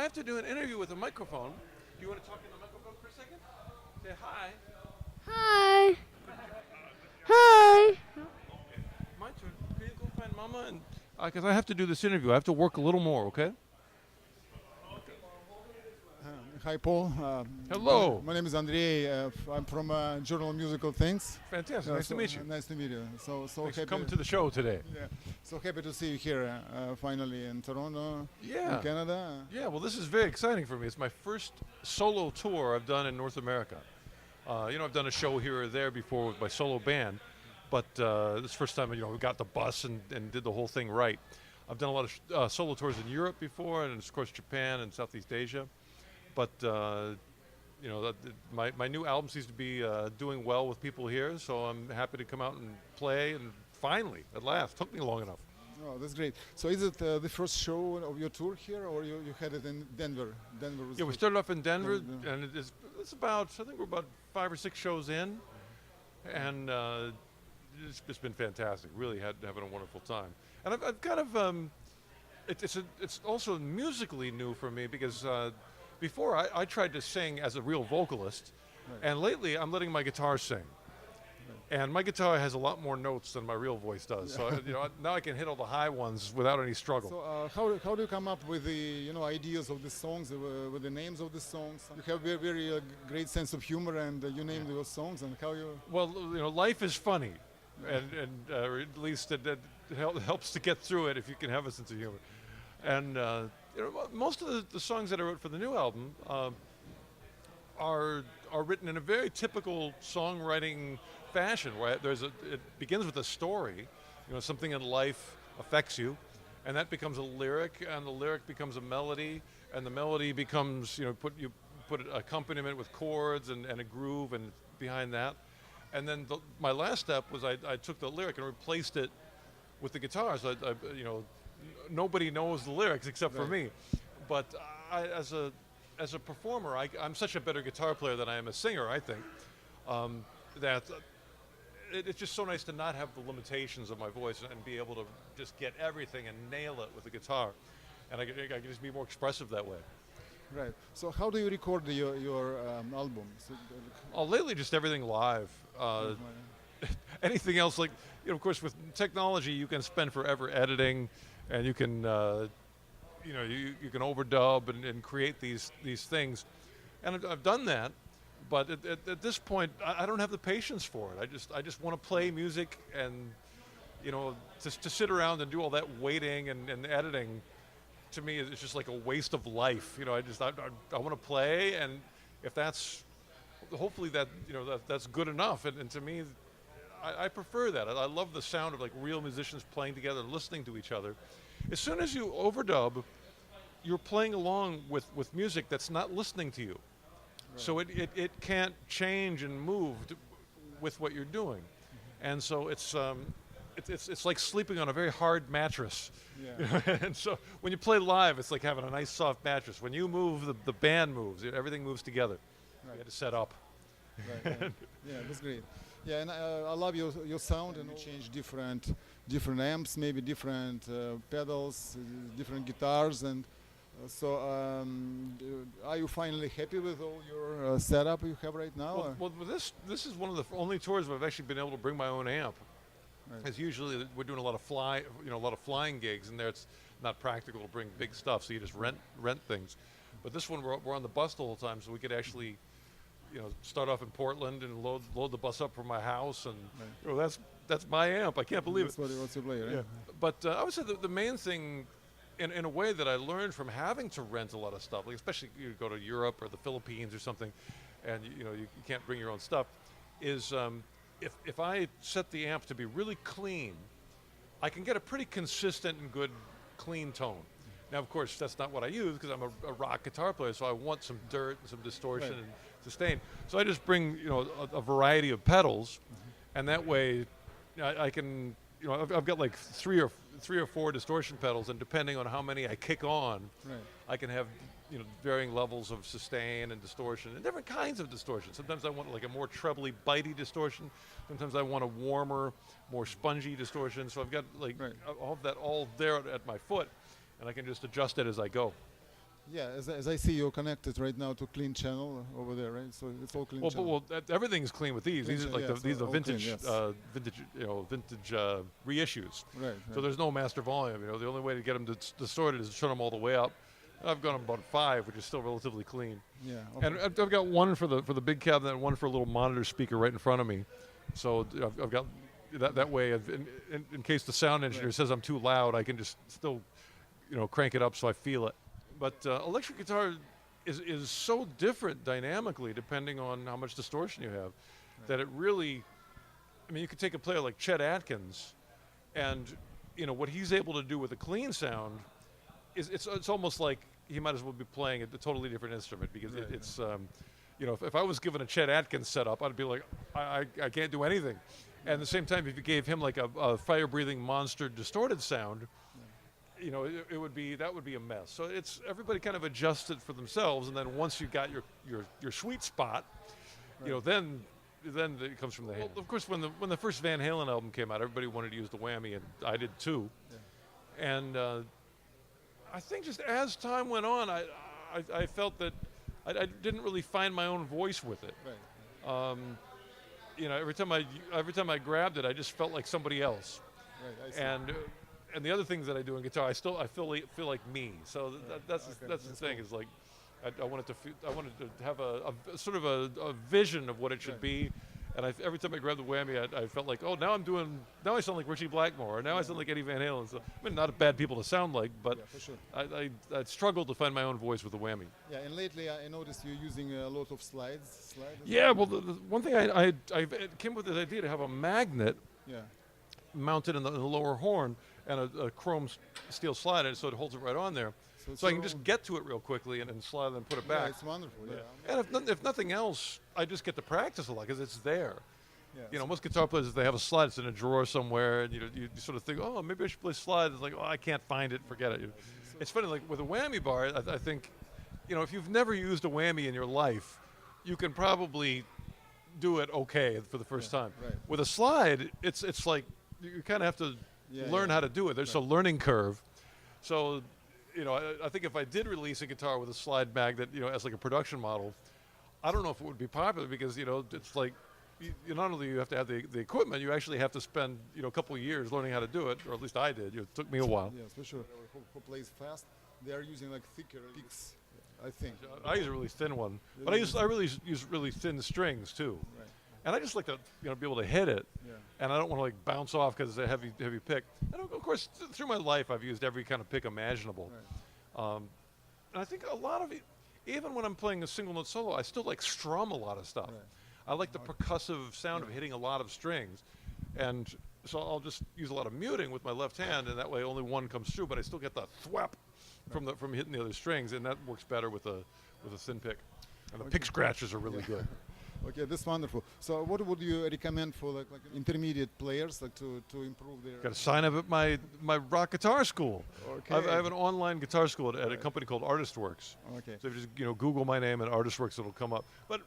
have to do an interview with a microphone. Do you want to talk in the microphone for a second? Say hi. Hi. Hi. My turn. Can you go find Mama? And because I have to do this interview, I have to work a little more. Okay. Hi, Paul. Hello. My name is Andrei. I'm from Journal of Musical Things. Fantastic. Nice to meet you. Nice to meet you. So Thanks for happy. coming to the show today. Yeah. So happy to see you here finally in Toronto, Yeah. in Canada. Yeah. Well, this is very exciting for me. It's my first solo tour I've done in North America. I've done a show here or there before with my solo band, but this is the first time we got the bus and did the whole thing right. I've done a lot of solo tours in Europe before, and of course Japan and Southeast Asia. But my new album seems to be doing well with people here, so I'm happy to come out and play. And finally, at last, took me long enough. Oh, that's great. So is it the first show of your tour here, or you had it in Denver? Denver was Yeah, we first. started off in Denver, Yeah. and it's about, I think we're about 5 or 6 shows in, and it's been fantastic. Really having a wonderful time. And I've kind of it's also musically new for me because before I tried to sing as a real vocalist, Right. and lately I'm letting my guitar sing. And my guitar has a lot more notes than my real voice does. So now I can hit all the high ones without any struggle. So how do you come up with the ideas of the songs, with the names of the songs? You have very great sense of humor, and you name those songs. And how you? Well, life is funny, and or at least it helps to get through it if you can have a sense of humor. And most of the songs that I wrote for the new album are written in a very typical songwriting fashion, where it begins with a story. Something in life affects you, and that becomes a lyric, and the lyric becomes a melody, and the melody becomes you put an accompaniment with chords and a groove and behind that. And then my last step was I took the lyric and replaced it with the guitar. So nobody knows the lyrics except for me. But as a performer, I'm such a better guitar player than I am a singer, I think, that it's just so nice to not have the limitations of my voice and be able to just get everything and nail it with the guitar. And I can just be more expressive that way. Right. So how do you record your albums? Lately, just everything live. Anything else, like, of course, with technology, you can spend forever editing, and you can, you can overdub and create these things. And I've done that, but at this point, I don't have the patience for it. I just want to play music, and to sit around and do all that waiting and editing, to me, it's just like a waste of life. I want to play, and if that's hopefully that's good enough. And to me, I prefer that. I love the sound of like real musicians playing together, listening to each other. As soon as you overdub, you're playing along with music that's not listening to you. Right. So it can't change and move with what you're doing. And so it's like sleeping on a very hard mattress. Yeah. And so when you play live, it's like having a nice soft mattress. When you move, the band moves. Everything moves together. Right. You had to set up. Right. Yeah, that's great. Yeah, and I love your sound, and you change different amps, maybe different pedals, different guitars, and are you finally happy with all your setup you have right now? Well, this is one of the only tours where I've actually been able to bring my own amp. Right. Because usually we're doing a lot of flying gigs, and there it's not practical to bring big stuff, so you just rent things. But this one we're on the bus the whole time, so we could actually start off in Portland and load the bus up from my house, and that's my amp. I can't believe that's it. That's what you play, right? Yeah. But I would say the main thing, in a way that I learned from having to rent a lot of stuff, like especially you go to Europe or the Philippines or something, and you can't bring your own stuff, is if I set the amp to be really clean, I can get a pretty consistent and good clean tone. Now, of course, that's not what I use because I'm a rock guitar player, so I want some dirt and some distortion and sustain. So I just bring a variety of pedals, and that way I can I've got like three or four distortion pedals, and depending on how many I kick on, I can have varying levels of sustain and distortion and different kinds of distortion. Sometimes I want like a more trebly, bitey distortion. Sometimes I want a warmer, more spongy distortion. So I've got like all of that all there at my foot, and I can just adjust it as I go. Yeah, as I see, you're connected right now to clean channel over there, right? So it's all clean Well, channel. everything's clean with these. Clean These are channel, like yeah, so these are all clean, vintage, yes. vintage reissues. Right, So right. there's no master volume. The only way to get them distorted is to turn them all the way up. I've got about 5, which is still relatively clean. Yeah. And I've got one for the big cabinet, and one for a little monitor speaker right in front of me. So I've got that way. In case the sound engineer says I'm too loud, I can just still, crank it up so I feel it. But electric guitar is so different dynamically depending on how much distortion you have, that it really, you could take a player like Chet Atkins, and what he's able to do with a clean sound it's almost like he might as well be playing a totally different instrument, because it's if I was given a Chet Atkins setup, I'd be like, I can't do anything. And at the same time, if you gave him like a fire-breathing monster distorted sound, that would be a mess. So it's everybody kind of adjusts it for themselves, and then once you got your sweet spot, then it comes from the hand. Well, of course, when the first Van Halen album came out, everybody wanted to use the whammy, and I did too. Yeah. And I think just as time went on, I felt that I didn't really find my own voice with it. Right. Every time I grabbed it, I just felt like somebody else. Right. I see. And the other things that I do in guitar, I feel like me. So that's the thing. Is like I wanted to have a sort of a vision of what it should be. And every time I grabbed the whammy, I felt like, oh, now I sound like Richie Blackmore, or now I sound like Eddie Van Halen. So, not bad people to sound like, but for sure. I struggled to find my own voice with the whammy. Yeah, and lately I noticed you're using a lot of slides. Yeah, well, the one thing I came up with this idea to have a magnet Yeah. mounted in the lower horn and a chrome steel slide in it, so it holds it right on there. So I can just get to it real quickly and slide it and put it Yeah, back. it's wonderful. Yeah. And if nothing else, I just get to practice a lot because it's there. Yeah. Most guitar players, if they have a slide, it's in a drawer somewhere, and you sort of think, oh, maybe I should play slide. It's like, oh, I can't find it, forget it. It's funny, like with a whammy bar, I think, if you've never used a whammy in your life, you can probably do it okay for the first time. Right. With a slide, it's like you kind of have to learn how to do it. There's a learning curve. So, I think if I did release a guitar with a slide magnet, as like a production model, I don't know if it would be popular, because, it's like, not only you have to have the equipment, you actually have to spend, a couple of years learning how to do it, or at least I did. It took me a while. Yeah, for sure. Who plays fast? They are using like thicker picks, I think. I use a really thin one, but I really use really thin strings too. Right. And I just like to, be able to hit it, Yeah. and I don't want to like bounce off because it's a heavy pick. And of course, through my life, I've used every kind of pick imaginable. Right. And I think a lot of it, even when I'm playing a single note solo, I still like strum a lot of stuff. Right. I like the percussive sound of hitting a lot of strings, and so I'll just use a lot of muting with my left hand, and that way only one comes through, but I still get the thwap from hitting the other strings, and that works better with a thin pick. And the pick scratches are really good. Okay, that's wonderful. So, what would you recommend for like intermediate players, like to improve their? Got to sign up at my rock guitar school. Okay. I have an online guitar school at a company called ArtistWorks. Okay. So if you just Google my name and ArtistWorks, it'll come up. But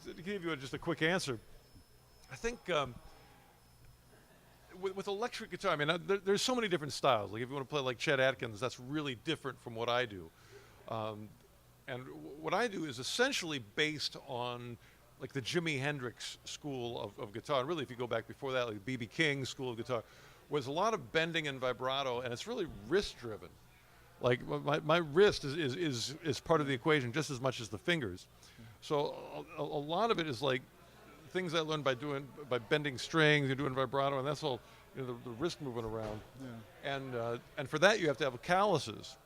to give you just a quick answer, I think with electric guitar, there's so many different styles. Like if you want to play like Chet Atkins, that's really different from what I do. And what I do is essentially based on like the Jimi Hendrix school of guitar. And really, if you go back before that, like B.B. King's school of guitar, was a lot of bending and vibrato, and it's really wrist-driven. Like my wrist is part of the equation just as much as the fingers. So a lot of it is like things I learned by bending strings and doing vibrato, and that's all the wrist moving around. Yeah. And for that you have to have calluses.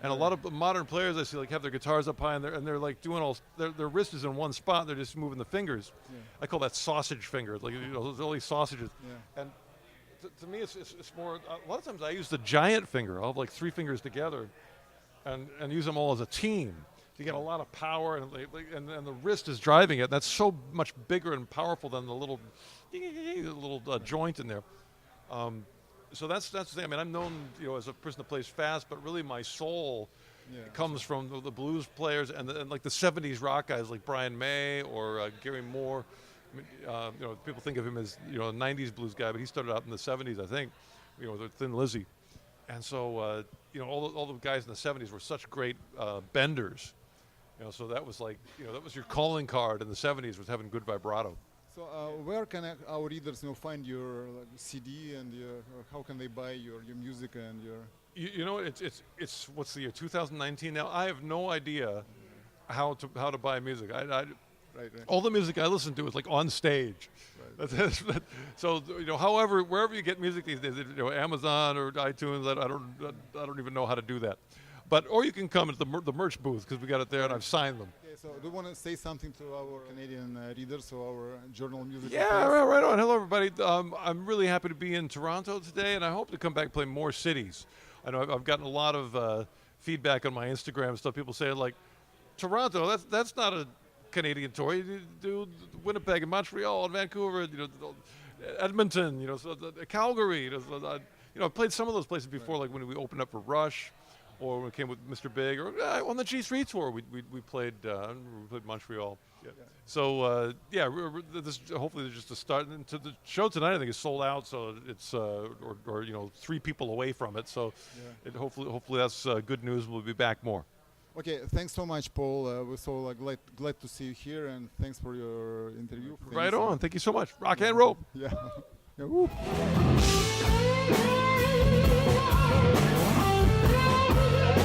And a lot of modern players I see like have their guitars up high, and they're like doing their wrist is in one spot. They're just moving the fingers. Yeah. I call that sausage finger. Like there's all these sausages. Yeah. And to me, it's more. A lot of times I use the giant finger. I'll have like 3 fingers together, and use them all as a team to get a lot of power. And the wrist is driving it. That's so much bigger and powerful than the little joint in there. So that's the thing. I'm known, as a person that plays fast, but really my soul comes from the blues players and like the '70s rock guys like Brian May or Gary Moore. People think of him as a '90s blues guy, but he started out in the '70s, I think, with Thin Lizzy. And so all the guys in the '70s were such great benders. So that was like, that was your calling card in the '70s, was having good vibrato. So where can our readers find your CD and how can they buy your music and your? It's what's the year, 2019 now. I have no idea how to buy music. Right. All the music I listen to is like on stage. Right. So however, wherever you get music these days, Amazon or iTunes, I don't even know how to do that. Or you can come at the merch booth, because we got it there and I've signed them. Okay, so do you want to say something to our Canadian readers or our journal music? Yeah, right on. Hello, everybody. I'm really happy to be in Toronto today, and I hope to come back and play more cities. I know I've gotten a lot of feedback on my Instagram stuff. People say, like, Toronto, that's not a Canadian tour. You do Winnipeg and Montreal and Vancouver, Edmonton, Calgary. I've played some of those places before, like when we opened up for Rush, or when we came with Mr. Big, or on the G Street tour we played Montreal. Yeah. So this hopefully there's just a start. And to the show tonight, I think is sold out. So it's or 3 people away from it. So hopefully that's good news. We'll be back more. Okay, thanks so much, Paul. We're so glad to see you here, and thanks for your interview. Right on. Thank you so much. Rock and roll. Yeah. Yeah. Woo. Hey!